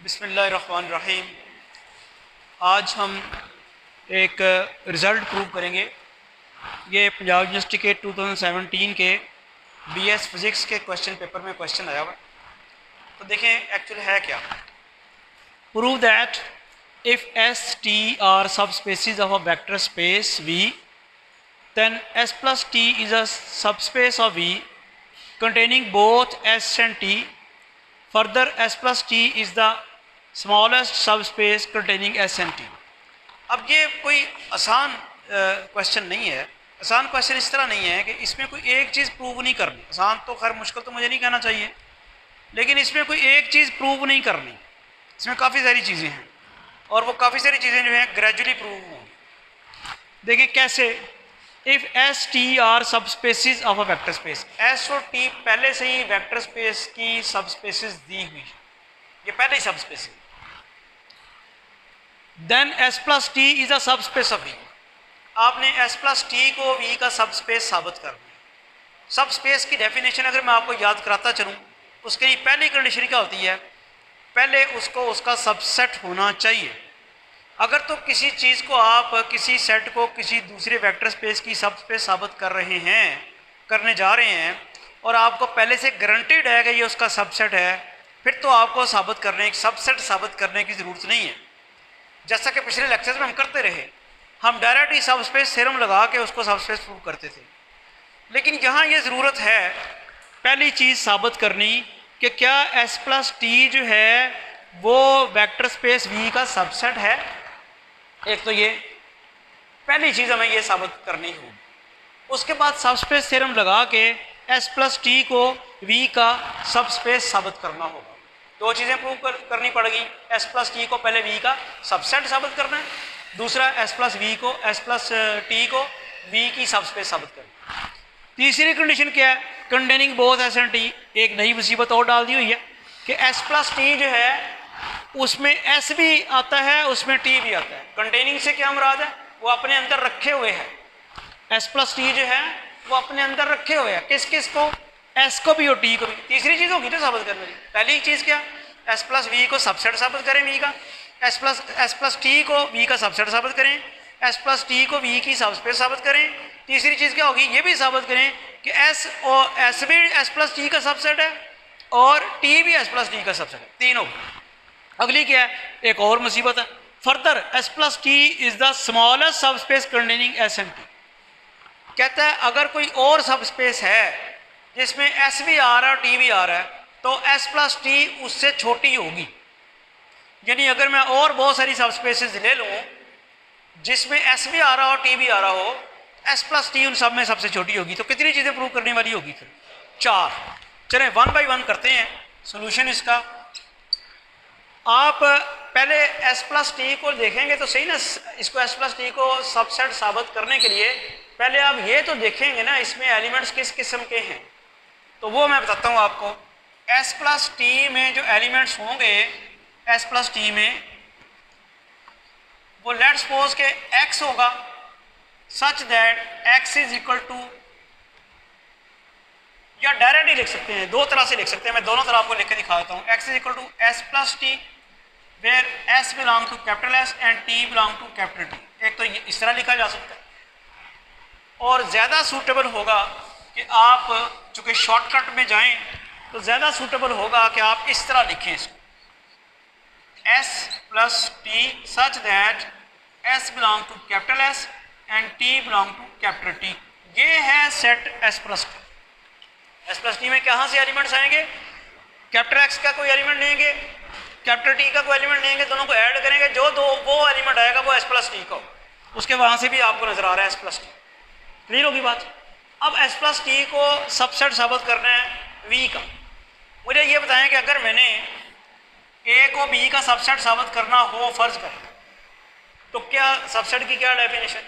बिस्मिल्लाहिर्रहमानिर्रहीम। आज हम एक रिज़ल्ट प्रूव करेंगे। ये पंजाब यूनिवर्सिटी के 2017 के बीएस फिज़िक्स के क्वेश्चन पेपर में क्वेश्चन आया हुआ। तो देखें एक्चुअली है क्या। Prove that if S T are सब spaces of a vector space V then S plus T is a subspace of V containing both S and T. Further, S plus T is the smallest subspace containing S and T. अब ये कोई आसान question नहीं है। आसान question इस तरह नहीं है कि इसमें कोई एक चीज़ प्रूव नहीं करनी। आसान तो खैर मुश्किल तो मुझे नहीं कहना चाहिए, लेकिन इसमें कोई एक चीज़ प्रूव नहीं करनी। इसमें काफ़ी सारी चीज़ें हैं और वो काफ़ी सारी चीज़ें जो हैं ग्रेजुअली प्रूव होंगी। देखिए कैसे। इफ़ एस टी आर सब spaces of a vector space, S और टी पहले से ही वेक्टर स्पेस की सब स्पेसिस दी हुई है, ये पहले ही सब स्पेस है। Then S plus T is a subspace of V. आपने एस प्लस टी को वी का सब स्पेस साबित करना है। सब स्पेस की डेफिनेशन अगर मैं आपको याद कराता चलूँ, उसके लिए पहली कंडीशन क्या होती है? पहले उसको उसका सबसेट होना चाहिए। अगर तो किसी चीज़ को आप किसी सेट को किसी दूसरे वेक्टर स्पेस की सब स्पेस साबित करने जा रहे हैं और आपको पहले से गारंटीड है कि ये उसका सबसेट है, फिर तो आपको सबसेट साबित करने की ज़रूरत नहीं है। जैसा कि पिछले लेक्चर्स में हम करते रहे, हम डायरेक्ट ही सब स्पेस थ्योरम लगा के उसको सब स्पेस प्रूव करते थे। लेकिन यहाँ ये ज़रूरत है पहली चीज़ साबित करनी कि क्या एस प्लस टी जो है वो वेक्टर स्पेस वी का सबसेट है। एक तो ये पहली चीज़ हमें ये साबित करनी होगी। उसके बाद सबस्पेस थ्योरम लगा के एस प्लस टी को वी का सबस्पेस साबित करना होगा। दो चीज़ें प्रूव करनी पड़ेगी। एस प्लस टी को पहले वी का सबसेट साबित करना है, दूसरा एस प्लस टी को वी की सबस्पेस साबित करना है। तीसरी कंडीशन क्या है? Containing both S and T. एक नई मुसीबत और डाल दी हुई है कि एस प्लस टी जो है उसमें एस भी आता है, उसमें टी भी आता है। कंटेनिंग से क्या मुराद है? वो अपने अंदर रखे हुए हैं। एस प्लस टी जो है वो अपने अंदर रखे हुए हैं। किस किस को? एस को भी और टी को भी। तीसरी चीज़ होगी तो साबित करने की। पहली चीज़ क्या? एस प्लस वी को सबसेट साबित करें वी का, एस प्लस टी को वी का सबसेट साबित करें, एस प्लस टी को वी की सबस्पेस साबित करें। तीसरी चीज़ क्या होगी? ये भी साबित करें कि एस भी एस प्लस टी का सबसेट है और टी भी एस प्लस टी का सबसेट है। तीन होगी। अगली क्या है? एक और मुसीबत है। Further S plus T is the smallest sub space containing S and T. कहता है अगर कोई और सब स्पेस है जिसमें एस भी आ रहा है और टी भी आ रहा है तो एस प्लस टी उससे छोटी होगी। यानी अगर मैं और बहुत सारी सब स्पेसेस ले लूँ जिसमें एस भी आ रहा हो और टी भी आ रहा हो, एस प्लस टी उन सब में सबसे छोटी होगी। तो कितनी चीज़ें प्रूव करने वाली होगी फिर? 4। चलें वन बाई वन करते हैं सोल्यूशन इसका। आप पहले एस प्लस टी को देखेंगे तो सही ना। इसको एस प्लस टी को सबसेट साबित करने के लिए पहले आप ये तो देखेंगे ना इसमें एलिमेंट्स किस किस्म के हैं। तो वो मैं बताता हूँ आपको। एस प्लस टी में जो एलिमेंट्स होंगे एस प्लस टी में, वो लेट्स सपोज के एक्स होगा such that x is equal to, या डायरेक्ट ही लिख सकते हैं, दो तरह से लिख सकते हैं। मैं दोनों तरह आपको लिख के दिखा देता हूँ। X is equal to S plus T where S belong to capital S and T belong to capital T. एक तो ये इस तरह लिखा जा सकता है, और ज़्यादा सूटेबल होगा कि आप चूँकि शॉर्टकट में जाएं तो ज़्यादा सूटेबल होगा कि आप इस तरह लिखें इसको, S plus T such that S belong to capital S and T belong to capital T. ये है set S plus T. S plus T में कहाँ से एलिमेंट्स आएंगे? कैपिटल एक्स का कोई एलिमेंट लेंगे, कैपिटल टी का कोई एलिमेंट लेंगे, दोनों को ऐड करेंगे, जो वो एलिमेंट आएगा वो एस प्लस टी का, उसके वहाँ से भी आपको नजर आ रहा है एस प्लस टी। क्लियर होगी बात? अब एस प्लस टी को सबसेट साबित करना है वी का। मुझे ये बताएं कि अगर मैंने ए को बी का सबसेट साबित करना हो फर्ज करें, तो क्या सबसेट की क्या डेफिनेशन?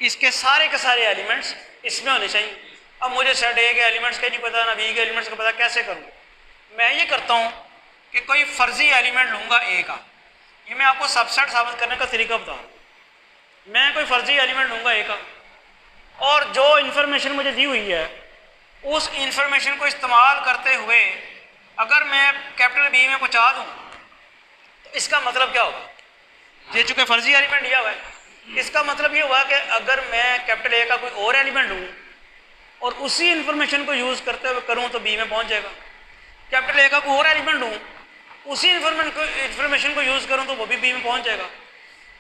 इसके सारे के सारे एलिमेंट्स इसमें होने चाहिए। अब मुझे सेट ए के एलिमेंट्स का नहीं पता, ना बी के एलिमेंट्स का पता, कैसे करूँ? मैं ये करता हूँ कि कोई फर्जी एलिमेंट लूँगा ए का। ये मैं आपको सबसेट साबित करने का तरीका बता रहा हूँ। मैं कोई फर्जी एलिमेंट लूँगा ए का और जो इन्फॉर्मेशन मुझे दी हुई है उस इन्फॉर्मेशन को इस्तेमाल करते हुए अगर मैं कैपिटल बी में पहुँचा दूँ इसका मतलब क्या होगा, ये चूँकि फर्जी एलिमेंट दिया हुआ है, इसका मतलब ये हुआ कि अगर मैं कैपिटल ए का कोई और एलिमेंट लूँ और उसी इंफॉर्मेशन को यूज़ करते हुए करूँ तो बी में पहुँच जाएगा। कैपिटल ए का कोई और एलिमेंट लूँ, उसी इंफॉर्मेशन को यूज़ करूँ तो वो भी बी में पहुँच जाएगा।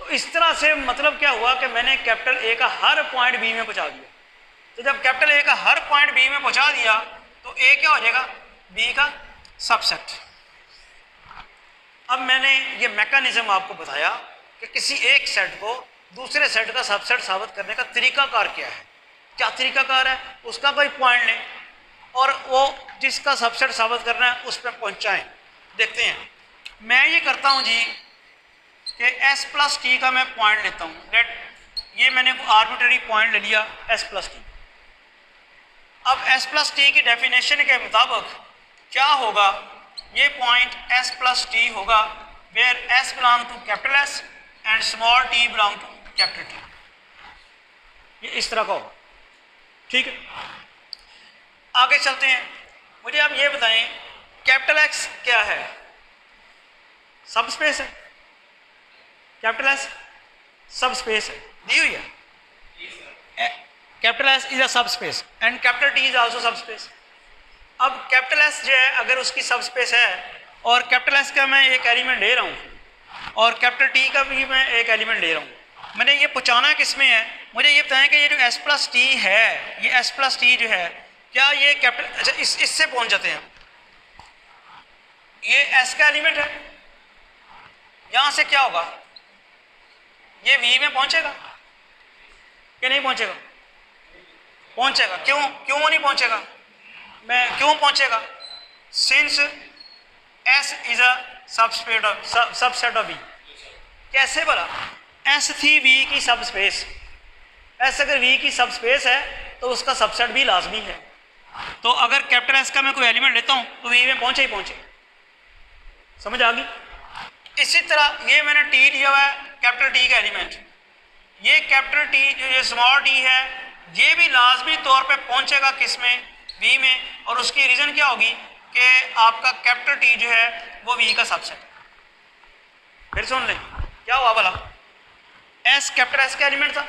तो इस तरह से मतलब क्या हुआ कि मैंने कैपिटल ए का हर पॉइंट बी में पहुँचा दिया। तो जब कैपिटल ए का हर पॉइंट बी में पहुँचा दिया तो ए क्या हो जाएगा, बी का सबसेट। अब मैंने ये मैकेनिज्म आपको बताया कि किसी एक सेट को दूसरे सेट का सबसेट साबित करने का तरीकाकार क्या है। क्या तरीकाकार है, उसका कोई पॉइंट लें और वो जिसका सबसेट साबित करना है उस पर पहुँचाएँ। देखते हैं, मैं ये करता हूँ जी कि s प्लस टी का मैं पॉइंट लेता हूँ। लेट ये मैंने आर्बिट्ररी पॉइंट ले लिया s प्लस टी। अब s प्लस टी की डेफिनेशन के मुताबिक क्या होगा, ये पॉइंट s प्लस टी होगा where s belong to capital S and small t belong to capital T। ये इस तरह का होगा, ठीक है। आगे चलते हैं, मुझे आप ये बताएं कैपिटल X क्या है, सब स्पेस है। कैपिटल S सब स्पेस है, दी हुई है। कैपिटल S इज अ सब space and capital T is also सब स्पेस। अब कैपिटल S जो है अगर उसकी सब स्पेस है और कैपिटल S का मैं एक एलिमेंट ले रहा हूँ और कैपिटल T का भी मैं एक एलिमेंट ले रहा हूँ, मैंने ये पहुँचाना किस में है, मुझे ये बताएं कि ये जो s प्लस टी है, ये s प्लस टी जो है क्या ये कैपिटल, अच्छा इससे पहुँच जाते हैं। ये s का एलिमेंट है, यहाँ से क्या होगा, ये v में पहुँचेगा कि नहीं पहुँचेगा, पहुँचेगा। क्यों क्यों नहीं पहुँचेगा, मैं क्यों पहुँचेगा, since s is a subset of v। कैसे बोला, s थी v की सब स्पेस, s अगर v की सब स्पेस है तो उसका सबसेट भी लाजमी है। तो अगर कैपिटल S का मैं कोई एलिमेंट लेता हूँ तो v में पहुँचे ही पहुँचे, समझ आ गई। इसी तरह ये मैंने t लिया हुआ है, कैपिटल T का एलिमेंट, ये कैपिटल T जो ये स्मॉल t है ये भी लाजमी तौर पे पहुँचेगा किस में, v में। और उसकी रीज़न क्या होगी कि आपका कैपिटल T जो है वो v का सबसेट है। फिर सुन लें क्या हुआ भला, s कैपिटल S का एलिमेंट था,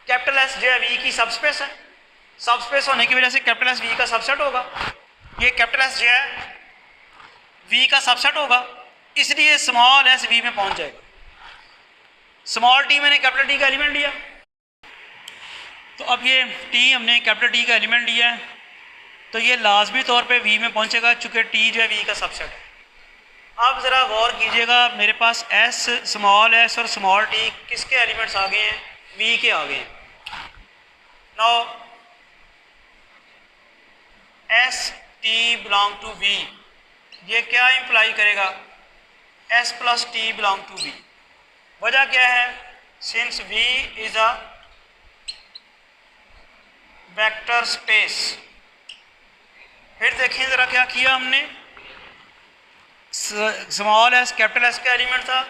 कैपिटल S जो है v की सब स्पेस है, सब स्पेस होने की वजह से कैपिटल S v का सबसेट होगा। ये कैपिटल S जो है v का सबसेट होगा, इसलिए स्मॉल s v में पहुंच जाएगा। स्मॉल t मैंने कैपिटल T का एलिमेंट लिया, तो अब ये t हमने कैपिटल T का एलिमेंट लिया है तो ये लाजमी तौर पे v में पहुंचेगा चूँकि t जो है v का सबसेट है। अब ज़रा गौर कीजिएगा, मेरे पास s स्मॉल s और स्मॉल t किसके एलिमेंट्स आ गए हैं, v के आ गए हैं। Now s t belong to v, ये क्या इंप्लाई करेगा, s plus T belong to v। वजह क्या है, since v is a vector space. फिर देखें ज़रा क्या किया हमने, स्मॉल s कैपिटल S का एलिमेंट था,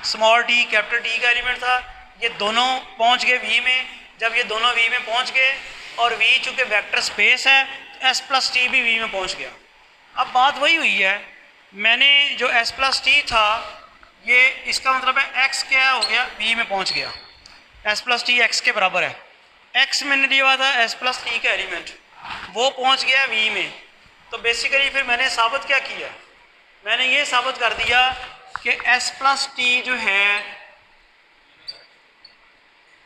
स्मॉल t कैपिटल T का एलिमेंट था, ये दोनों पहुंच गए v में। जब ये दोनों v में पहुंच गए और v चूँकि वेक्टर स्पेस है तो s प्लस टी भी v में पहुंच गया। अब बात वही हुई है, मैंने जो s प्लस टी था ये इसका मतलब है x क्या हो गया, v में पहुंच गया। s प्लस टी x के बराबर है, x मैंने लिया हुआ था s प्लस टी का एलिमेंट, वो पहुंच गया v में। तो बेसिकली फिर मैंने साबित क्या किया, मैंने ये साबित कर दिया कि s प्लस टी जो है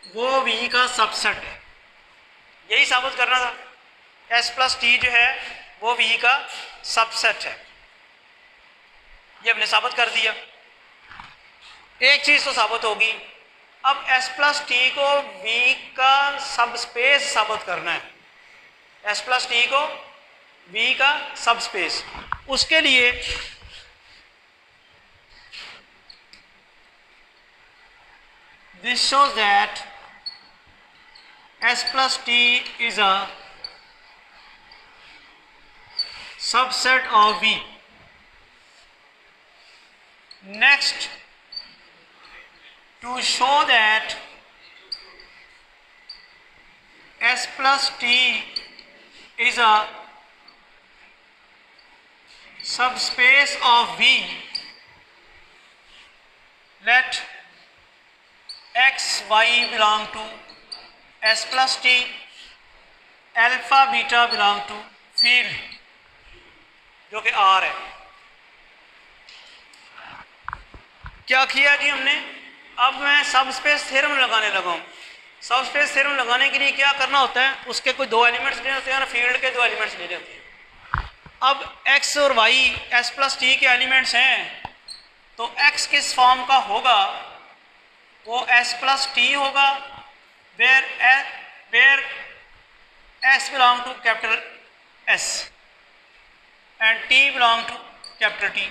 वो v का सबसेट है, यही साबित करना था। s प्लस टी जो है वो v का सबसेट है, ये हमने साबित कर दिया। एक चीज़ तो साबित होगी, अब s प्लस टी को v का सब स्पेस साबित करना है, s प्लस टी को v का सब स्पेस। उसके लिए this shows that s plus t is a subset of v. Next, to show that s plus t is a subspace of v, let X Y belong to S plus T, alpha beta belong to field जो कि are है। क्या किया जी हमने, अब मैं सब space theorem लगाने लगा हूँ। सब स्पेस थ्योरम लगाने के लिए क्या करना होता है, उसके कोई दो एलिमेंट्स लेने होते हैं ना, फील्ड के दो एलिमेंट्स लेने होते हैं। अब x और y s प्लस टी के एलिमेंट्स हैं, तो x किस फॉर्म का होगा, वो s प्लस टी होगा, where s belong to capital S and t belong to capital T।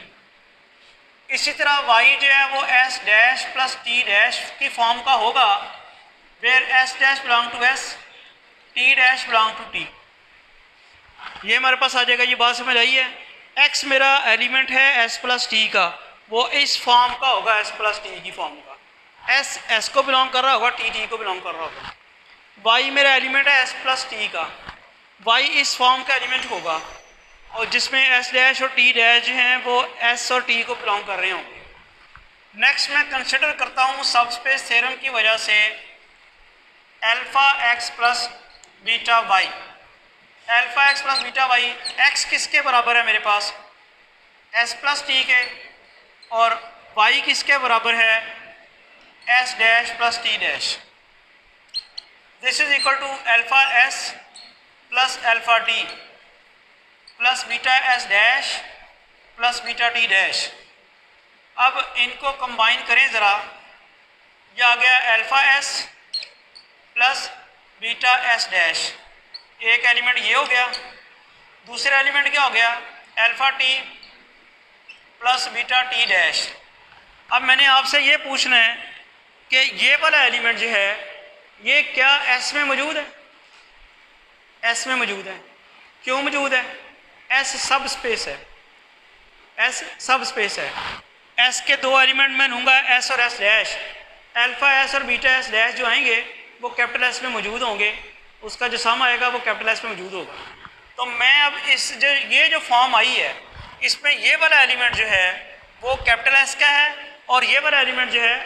इसी तरह y जो है वो s dash plus t dash की फॉर्म का होगा, where s dash belong to S, t dash belong to T। ये हमारे पास आ जाएगा। ये बात समझ आई है। x मेरा एलिमेंट है s प्लस टी का, वो इस फॉर्म का होगा, s प्लस टी की फॉर्म का। s को बिलोंग कर रहा होगा, t को बिलोंग कर रहा होगा। y मेरा एलिमेंट है s प्लस टी का, y इस फॉर्म का एलिमेंट होगा, और जिसमें s डैश और t डैश हैं वो s और t को बिलोंग कर रहे होंगे। नेक्स्ट मैं कंसिडर करता हूँ सब स्पेस थ्योरम की वजह से alpha x plus beta y। Alpha x plus beta y, x किसके बराबर है मेरे पास, s प्लस टी के, और y किसके बराबर है, s dash plus T dash. This is equal to alpha s plus alpha T plus beta s dash plus beta T dash. अब इनको कंबाइन करें ज़रा, यह आ गया alpha s plus beta s dash, एक एलिमेंट ये हो गया, दूसरा एलिमेंट क्या हो गया, alpha T plus beta T dash. अब मैंने आपसे ये पूछना है कि ये वाला एलिमेंट जो है ये क्या S में मौजूद है, S में मौजूद है। क्यों मौजूद है, S सब स्पेस है, S सब स्पेस है। S के दो एलिमेंट मैं लूँगा, S और S डैश, अल्फा S और बीटा S डैश जो आएंगे वो कैपिटल S में मौजूद होंगे, उसका जो सम आएगा वो कैपिटल S में मौजूद होगा। तो मैं अब इस ये जो फॉर्म आई है इसमें ये वाला एलिमेंट जो है वो कैपिटल S का है, और ये वाला एलिमेंट जो है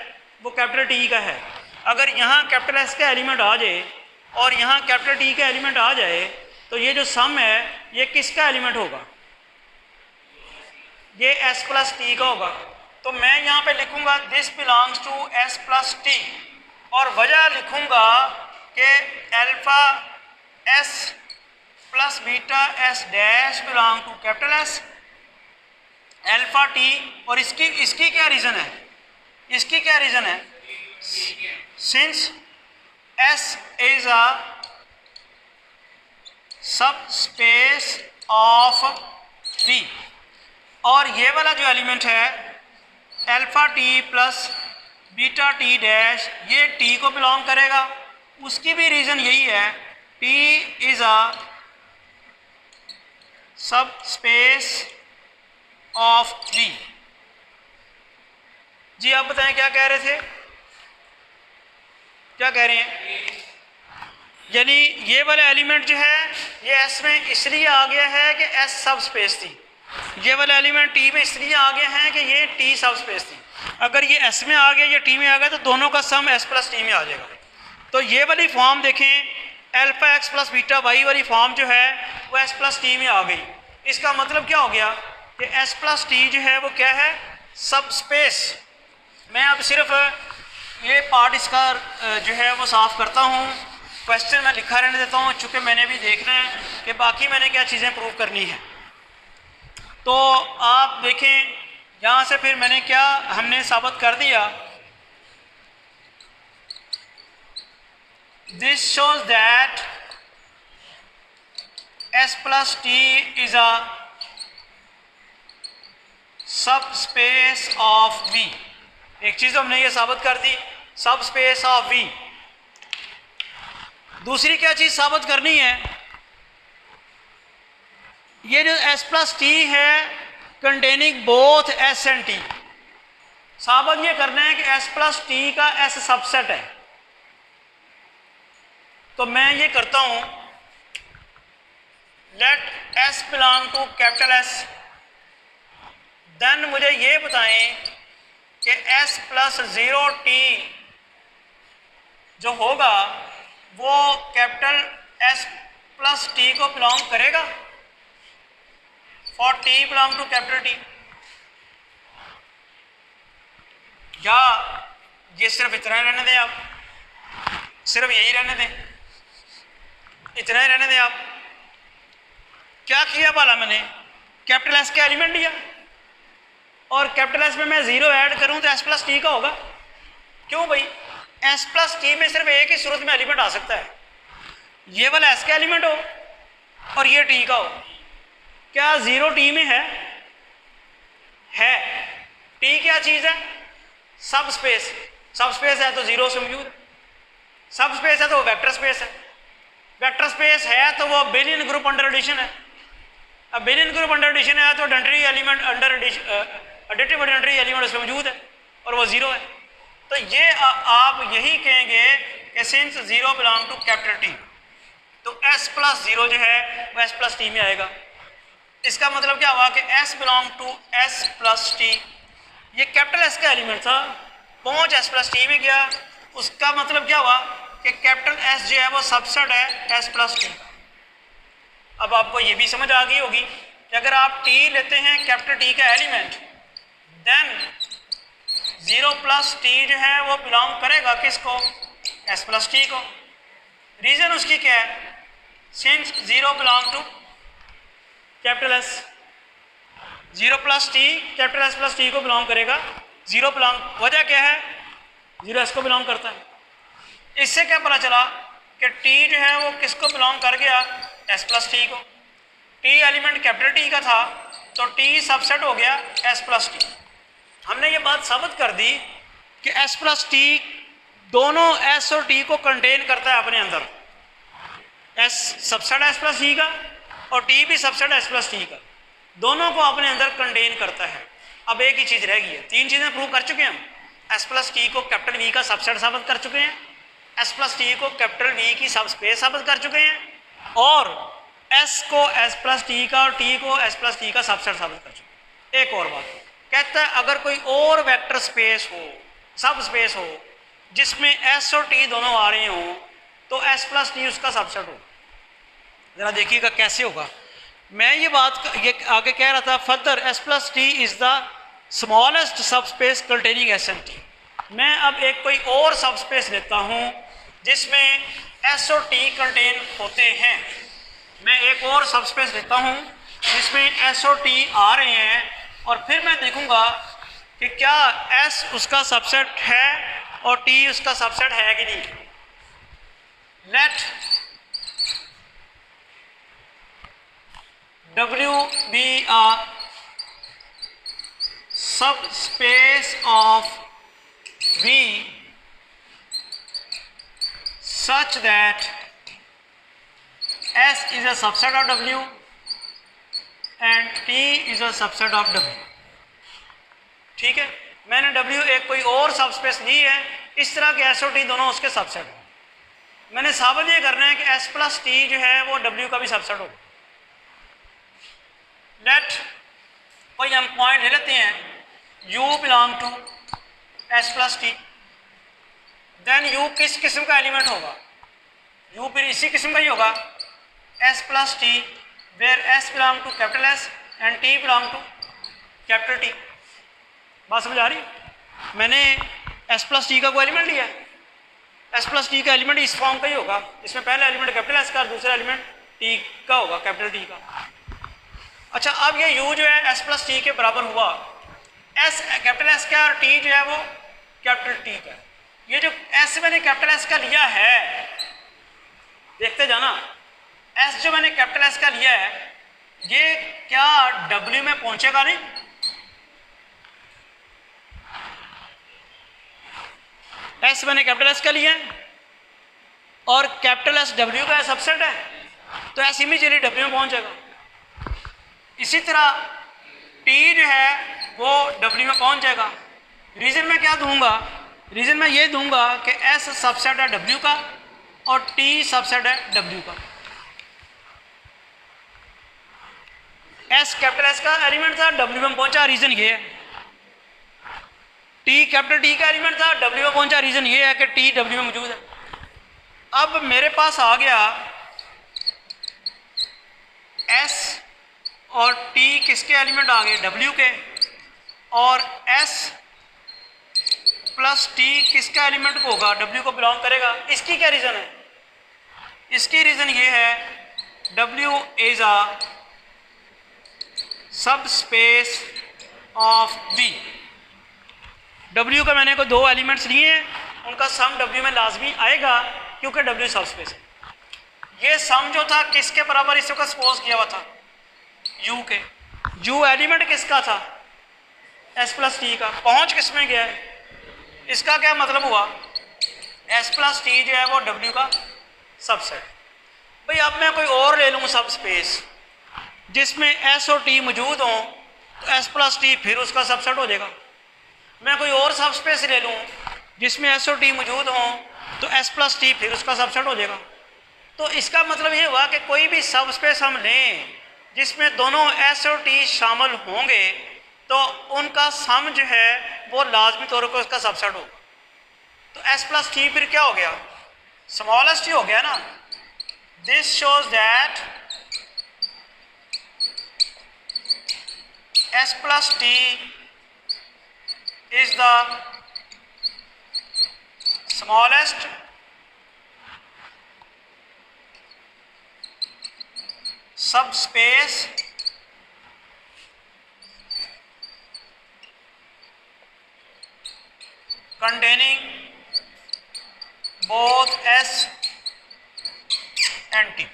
वो कैपिटल T का है। अगर यहाँ कैपिटल S का एलिमेंट आ जाए और यहाँ कैपिटल T का एलिमेंट आ जाए तो ये जो सम है ये किसका एलिमेंट होगा, ये S प्लस टी का होगा। तो मैं यहाँ पे लिखूँगा this belongs to S plus T, और वजह लिखूँगा कि alpha S plus beta S dash belong to capital S, alpha T, और इसकी क्या रीज़न है, इसकी क्या रीज़न है, since S is a subspace of V, और ये वाला जो एलिमेंट है alpha T plus beta T dash ये T को बिलोंग करेगा। उसकी भी रीज़न यही है, T is a subspace of V। जी आप बताएं क्या कह रहे थे, क्या कह रहे हैं, यानी ये वाला एलिमेंट जो है ये S में इसलिए आ गया है कि S सब स्पेस थी, ये वाला एलिमेंट T में इसलिए आ गया है कि ये T सब स्पेस थी। अगर ये S में आ गया या T में आ गया तो दोनों का सम S प्लस T में आ जाएगा। तो ये वाली फॉर्म देखें, alpha x plus beta y वाली फॉर्म जो है वो S प्लस टी में आ गई। इसका मतलब क्या हो गया कि S प्लस टी जो है वो क्या है, सब स्पेस। मैं अब सिर्फ ये पार्ट इसका जो है वो साफ़ करता हूँ, क्वेश्चन मैं लिखा रहने देता हूँ, चूँकि मैंने भी देखना है कि बाकी मैंने क्या चीज़ें प्रूव करनी है। तो आप देखें यहाँ से फिर मैंने क्या हमने साबित कर दिया, this shows that S plus T is a subspace of V। एक चीज़ हमने ये साबित कर दी, सबस्पेस ऑफ V। दूसरी क्या चीज़ साबित करनी है, ये जो S प्लस टी है containing both S and T, साबित ये करना है कि S प्लस टी का S सबसेट है। तो मैं ये करता हूँ, let S belong to capital S, then मुझे ये बताएं कि S प्लस 0t जो होगा वो कैपिटल S प्लस t को बिलोंग करेगा for t belong to capital T, या ये सिर्फ इतना ही रहने दें, आप सिर्फ यही रहने दें, इतना ही रहने दें। आप क्या किया भला, मैंने कैपिटल एस का एलिमेंट लिया और कैपिटल एस में मैं जीरो ऐड करूं तो एस प्लस टी का होगा। क्यों भाई, एस प्लस टी में सिर्फ एक ही सूरत में एलिमेंट आ सकता है, ये वाला एस का एलिमेंट हो और ये टी का हो। क्या जीरो टी में है? टी क्या चीज है? सब स्पेस। सब स्पेस है तो जीरो से मौजूद है, सब स्पेस है तो वो वेक्टर स्पेस है, वेक्टर स्पेस है तो वो बेलियन ग्रुप अंडर एडिशन है। अब बेलियन ग्रुप अंडर एडिशन है तो identity element under additive identity element उसमें मौजूद है और वो जीरो है। तो ये आप यही कहेंगे कि since zero belong to capital T तो एस प्लस जीरो जो है वो एस प्लस टी में आएगा। इसका मतलब क्या हुआ कि S belong to S plus T, ये कैपिटल एस का एलिमेंट था, पहुंच एस प्लस टी में गया। उसका मतलब क्या हुआ कि कैपिटल एस जो है वो सबसेट है एस प्लस टी का। अब आपको ये भी समझ आ गई होगी कि अगर आप टी लेते हैं कैपिटल टी का element, then zero plus T जो है वो बिलोंग करेगा किसको? एस प्लस टी को। रीजन उसकी क्या है? Since zero belong to capital S, zero plus T capital S plus T को बिलोंग करेगा। जीरो बिलोंग, वजह क्या है? जीरो एस को बिलोंग करता है। इससे क्या पता चला कि टी जो है वो किसको बिलोंग कर गया? एस प्लस टी को। टी एलिमेंट कैपिटल टी का था तो टी सबसेट हो गया एस प्लस टी। हमने ये बात साबित कर दी कि एस प्लस टी दोनों एस और टी को कंटेन करता है अपने अंदर। S subset S plus T का और टी भी सबसेट एस प्लस टी का, दोनों को अपने अंदर कंटेन करता है। अब एक ही चीज़ रह गई है, तीन चीज़ें प्रूव कर चुके हैं हम। एस प्लस टी को कैपिटल वी का सबसेट साबित कर चुके हैं, एस प्लस टी को कैपिटल वी की सब स्पेस साबित कर चुके हैं, और एस को एस प्लस टी का और टी को एस प्लस टी का सबसेट साबित कर चुके हैं। एक और बात कहता है, अगर कोई और वेक्टर स्पेस हो, सब स्पेस हो, जिसमें एस और टी दोनों आ रहे हो तो एस प्लस टी उसका सबसेट हो। जरा देखिएगा कैसे होगा। मैं ये बात ये आगे कह रहा था, further S plus T is the smallest sub space containing S and T. मैं अब एक कोई और सब स्पेस लेता हूँ जिसमें एस और टी कंटेन होते हैं। मैं एक और सब स्पेस लेता हूँ जिसमें एस और टी आ रहे हैं, और फिर मैं देखूँगा कि क्या एस उसका सबसेट है और टी उसका सबसेट है कि नहीं। Let W be a subspace of V such that S is a subset of W and T is a subset of W। ठीक है, मैंने W एक कोई और सबस्पेस ली है, इस तरह के S और T दोनों उसके सबसेट हैं। मैंने साबित ये करना है कि S प्लस टी जो है वो W का भी सबसेट होगा। लेट कोई हम पॉइंट ले लेते हैं, U belong to S plus T, then U किस किस्म का एलिमेंट होगा? U फिर इसी किस्म का ही होगा, S plus T, where S belong to capital S and T belong to capital T। बात समझ आ रही? मैंने S प्लस टी का कोई एलिमेंट लिया है, S प्लस टी का एलिमेंट इस फॉर्म का ही होगा, इसमें पहला एलिमेंट कैपिटल S का, दूसरा एलिमेंट T का होगा, कैपिटल T का। अच्छा, अब ये U जो है S प्लस टी के बराबर हुआ, S कैपिटल S का और T जो है वो कैपिटल T का। ये जो S मैंने कैपिटल S का लिया है, देखते जाना, S जो मैंने कैपिटल S का लिया है ये क्या W में पहुंचेगा? नहीं, S मैंने कैपिटल S का लिया है और कैपिटल S W का सबसेट है, तो S इमीडिएटली W में पहुंच जाएगा। इसी तरह T जो है वो W में पहुंच जाएगा। रीजन मैं क्या दूंगा? रीजन मैं ये दूंगा कि S सबसेट है W का और T सबसेट है W का। S कैपिटल S का एलिमेंट था, W में पहुंचा, रीजन ये है। टी कैपिटल टी का एलिमेंट था, डब्ल्यू में पहुंचा, रीज़न ये है कि टी डब्ल्यू में मौजूद है। अब मेरे पास आ गया एस और टी किसके एलिमेंट आ गए, डब्ल्यू के, और एस प्लस टी किसका एलिमेंट होगा, डब्ल्यू को बिलोंग करेगा। इसकी क्या रीज़न है, इसकी रीज़न ये है W is a subspace of we. W का मैंने को दो एलिमेंट्स लिए हैं, उनका सम डब्ल्यू में लाजमी आएगा क्योंकि डब्ल्यू सब स्पेस है। ये सम जो था किसके बराबर इस वक्त सपोज किया हुआ था, यू के। यू एलिमेंट किसका था, एस प्लस टी का, पहुंच किस में गया है, इसका क्या मतलब हुआ, एस प्लस टी जो है वो डब्ल्यू का सबसेट। भाई अब मैं कोई और ले लूँ सब स्पेस जिसमें एस और टी मौजूद हों, तो एस प्लस टी फिर उसका सबसेट हो जाएगा। मैं कोई और सब स्पेस ले लूँ जिसमें एस और टी मौजूद हों, तो एस प्लस टी फिर उसका सबसेट हो जाएगा। तो इसका मतलब ये हुआ कि कोई भी सब स्पेस हम लें जिसमें दोनों एस और टी शामिल होंगे, तो उनका सम जो है वो लाजमी तौर पर उसका सबसेट होगा। तो एस प्लस टी फिर क्या हो गया, स्मॉलेस्ट ही हो गया ना। This shows that S plus T is the smallest subspace containing both S and T।